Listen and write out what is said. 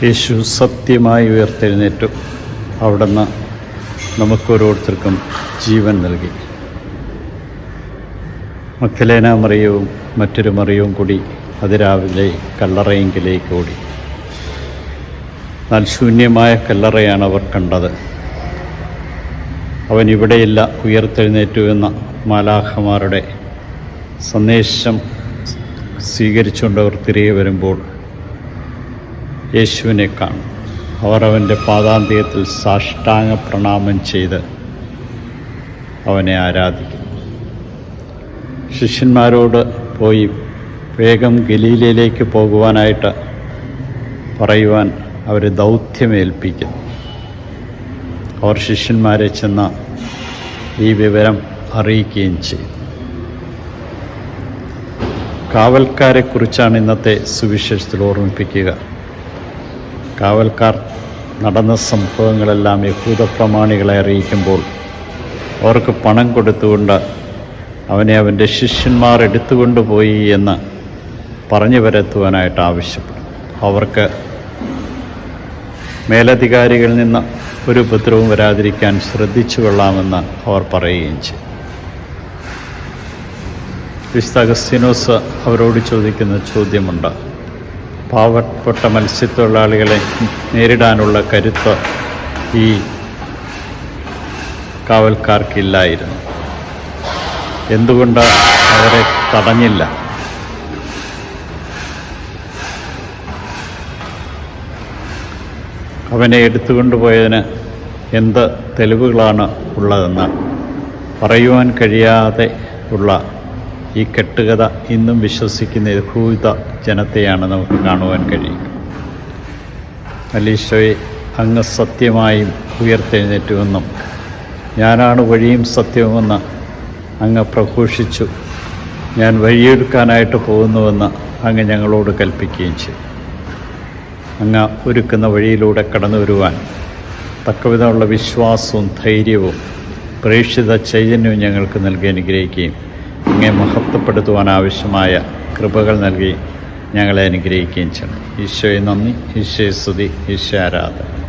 യേശു സത്യമായി ഉയർത്തെഴുന്നേറ്റു. അവിടുന്ന് നമുക്കോരോരുത്തർക്കും ജീവൻ നൽകി. മഗ്ദലേന മറിയവും മറ്റൊരു മറിയവും കൂടി അതിരാവിലെ കല്ലറയെങ്കിലേക്ക് ഓടി. എന്നാൽ ശൂന്യമായ കല്ലറയാണ് അവർ കണ്ടത്. അവൻ ഇവിടെയില്ല, ഉയർത്തെഴുന്നേറ്റു എന്ന മാലാഖമാരുടെ സന്ദേശം സ്വീകരിച്ചുകൊണ്ട് അവർ തിരികെ വരുമ്പോൾ യേശുവിനെ കാണും. അവർ അവൻ്റെ പാദാന്ത്യത്തിൽ സാഷ്ടാംഗ പ്രണാമം ചെയ്ത് അവനെ ആരാധിക്കും. ശിഷ്യന്മാരോട് പോയി വേഗം ഗലീലയിലേക്ക് പോകുവാനായിട്ട് പറയുവാൻ അവർ ദൗത്യമേൽപ്പിക്കുന്നു. അവർ ശിഷ്യന്മാരെ ചെന്ന് ഈ വിവരം അറിയിക്കുകയും ചെയ്യും. കാവൽക്കാരെക്കുറിച്ചാണ് ഇന്നത്തെ സുവിശേഷത്തിൽ ഓർമ്മിപ്പിക്കുക. കാവൽക്കാർ നടന്ന സംഭവങ്ങളെല്ലാം യഹൂദ പ്രമാണികളെ അറിയിക്കുമ്പോൾ അവർക്ക് പണം കൊടുത്തുകൊണ്ട് അവനെ അവൻ്റെ ശിഷ്യന്മാർ എടുത്തുകൊണ്ടുപോയി എന്ന് പറഞ്ഞു വരുത്തുവാനായിട്ട് ആവശ്യപ്പെടും. അവർക്ക് മേലധികാരികളിൽ നിന്ന് ഒരു ഉപദ്രവവും വരാതിരിക്കാൻ ശ്രദ്ധിച്ചു കൊള്ളാമെന്ന് അവർ പറയുകയും ചെയ്യും. വിശുദ്ധ അഗസ്തീനോസ് അവരോട് ചോദിക്കുന്ന ചോദ്യമുണ്ട്. പാവപ്പെട്ട മത്സ്യത്തൊഴിലാളികളെ നേരിടാനുള്ള കരുത്ത് ഈ കാവൽക്കാർക്കില്ലായിരുന്നു. എന്തുകൊണ്ട് അവരെ തടഞ്ഞില്ല? അവനെ എടുത്തുകൊണ്ടുപോയതിന് എന്ത് തെളിവുകളാണ് ഉള്ളതെന്ന് പറയുവാൻ കഴിയാതെ ഉള്ള ഈ കെട്ടുകഥ ഇന്നും വിശ്വസിക്കുന്ന യഹൂദ ജനത്തെയാണ് നമുക്ക് കാണുവാൻ കഴിയുക. ഈശോയെ, അങ്ങ് സത്യമായും ഉയർത്തെഴുന്നേറ്റുവെന്നും ഞാനാണ് വഴിയും സത്യവുമെന്ന് അങ്ങ് പ്രഘോഷിച്ചു. ഞാൻ വഴിയൊരുക്കാനായിട്ട് പോകുന്നുവെന്ന് അങ്ങ് ഞങ്ങളോട് കൽപ്പിക്കുകയും ചെയ്തു. അങ്ങ് ഒരുക്കുന്ന വഴിയിലൂടെ കടന്നു വരുവാൻ തക്കവിധമുള്ള വിശ്വാസവും ധൈര്യവും പ്രേക്ഷിത ചൈതന്യവും ഞങ്ങൾക്ക് നൽകി അനുഗ്രഹിക്കുകയും അങ്ങേ മഹത്വപ്പെടുത്തുവാൻ ആവശ്യമായ കൃപകൾ നൽകി ഞങ്ങളെ അനുഗ്രഹിക്കുകയും ചെയ്യണം. ഈശോയെ നന്ദി, ഈശോയെ സ്തുതി, ഈശോ ആരാധന.